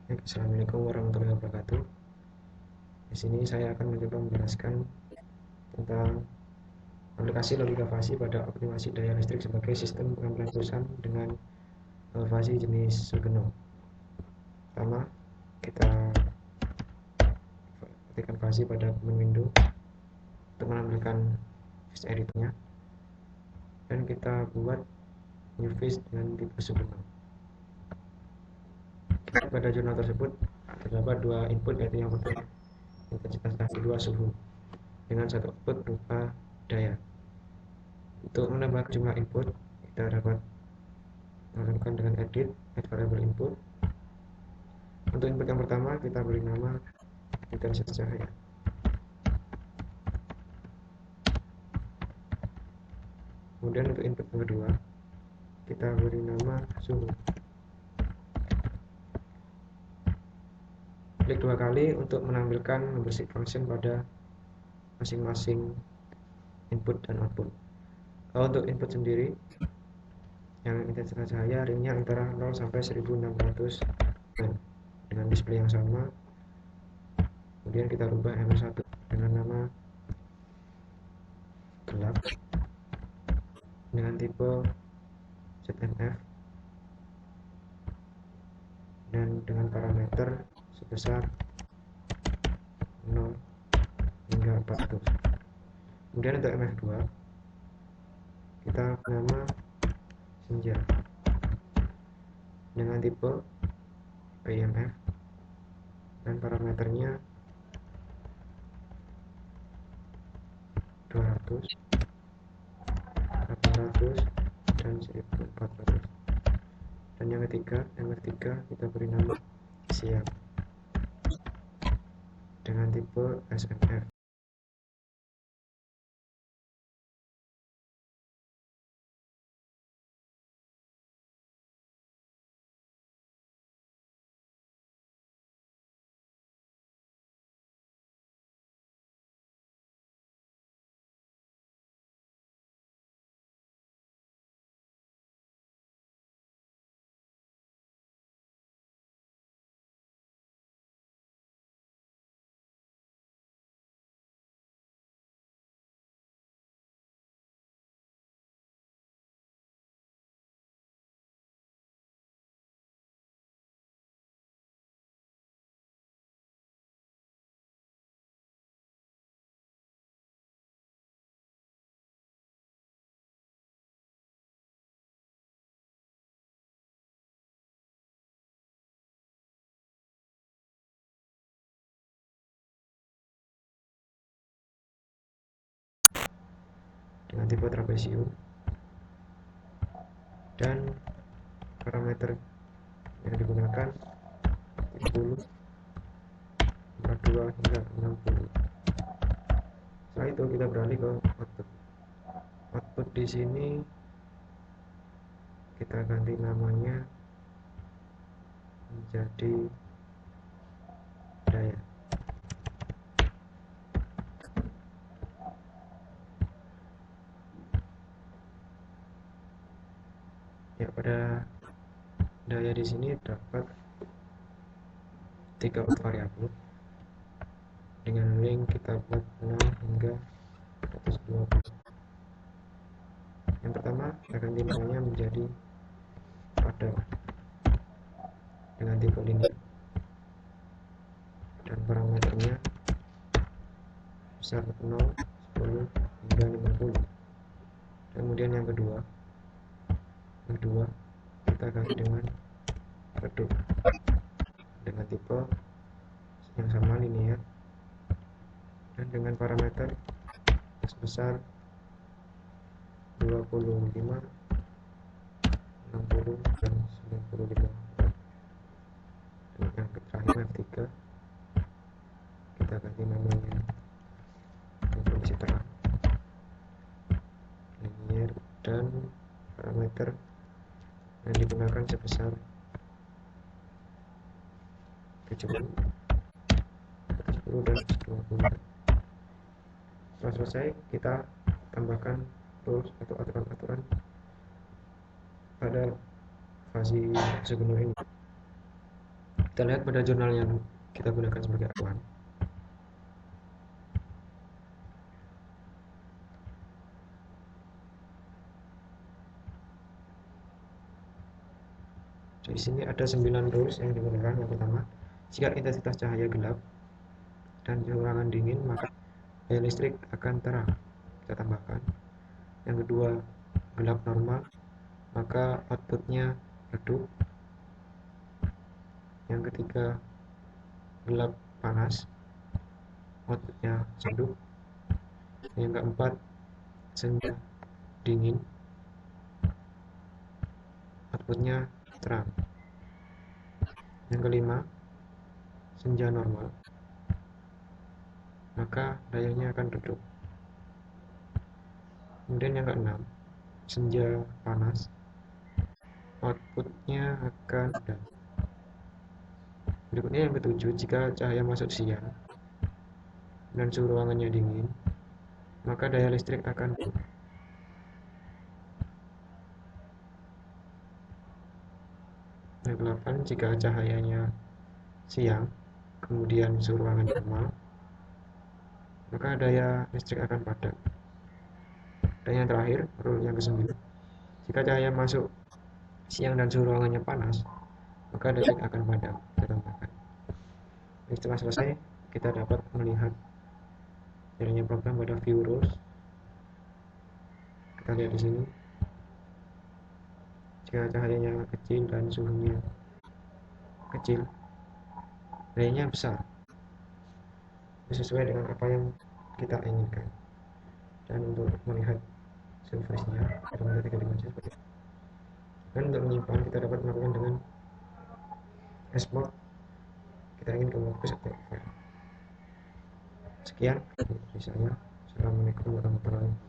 Assalamualaikum warahmatullahi wabarakatuh. Di sini saya akan mencoba menjelaskan tentang aplikasi logika fasi pada optimasi daya listrik sebagai sistem pengambilan keputusan dengan fasi jenis Sugeno. Pertama, kita ketikkan fasi pada command window untuk menampilkan face editnya, dan kita buat new face dengan tipe Sugeno. Pada jurnal tersebut terdapat dua input, yaitu yang pertama intensitas dan kedua suhu, dengan satu output berupa daya. Untuk menambah jumlah input, kita dapat melakukan dengan edit add variable input. Untuk input yang pertama, kita beri nama intensitas cahaya. Kemudian untuk input yang kedua, kita beri nama suhu. Klik dua kali untuk menampilkan membership function pada masing-masing input dan output. Kalau untuk input sendiri, yang intensitas cahaya ringnya antara 0 sampai 1600 dengan display yang sama. Kemudian kita rubah M1 dengan nama gelap dengan tipe ZMF dan dengan parameter sebesar 0 hingga 400. Kemudian untuk MF2 kita nama senja dengan tipe IMF dan parameternya 200, 800 dan 1400. Dan yang ketiga, MF3, kita beri nama siang dengan tipe SMF. Dengan tipe trapesium, dan parameter yang digunakan 30, 42 hingga 60. Setelah itu kita beralih ke output. Output di sini kita ganti namanya menjadi daya. Ya, pada daya di sini dapat 3 variabel. Dengan link kita buat 0 hingga 120. Yang pertama, kita ganti namanya menjadi padam dengan tipe linear dan parameternya besar 0, 10 hingga 50. Kemudian yang kedua kita ganti dengan redup dengan tipe yang sama linear dan dengan parameter sebesar 25, 60 dan 95. Dan yang terakhir F3 kita ganti namanya fungsi terang linear dan parameter yang digunakan sebesar 70, 10 dan 20. Setelah selesai, kita tambahkan rules atau aturan-aturan pada fasi Sugeno ini. Kita lihat pada jurnal yang kita gunakan sebagai acuan. Di sini ada 9 rules yang digunakan. Yang pertama, jika intensitas cahaya gelap dan ruangan dingin, maka daya listrik akan terang. Kita tambahkan. Yang kedua, gelap normal, maka outputnya redup. Yang ketiga, gelap panas, outputnya redup. Yang keempat, senja dingin, outputnya terang. Yang kelima, senja normal, maka dayanya akan redup. Kemudian yang keenam, senja panas, outputnya akan padam. Berikutnya yang ketujuh, jika cahaya masuk siang dan suhu ruangannya dingin, maka daya listrik akan turun. Yang ke-8, jika cahayanya siang kemudian suhu ruangan normal, maka daya listrik akan padam. Dan yang terakhir, rule yang ke-9, jika cahaya masuk siang dan suhu ruangannya panas, maka daya listrik akan padam. Kita tambahkan. Setelah selesai, kita dapat melihat jalannya program pada view rules. Kita lihat di sini, jika cahayanya kecil dan suhunya kecil, dayanya besar, sesuai dengan apa yang kita inginkan. Dan untuk melihat surface-nya, kita melihat 3 dimensi seperti itu. Dan untuk menyimpan, kita dapat melakukan dengan export. Kita ingin ke workspace atau file. Sekian dari saya. Assalamualaikum warahmatullahi wabarakatuh.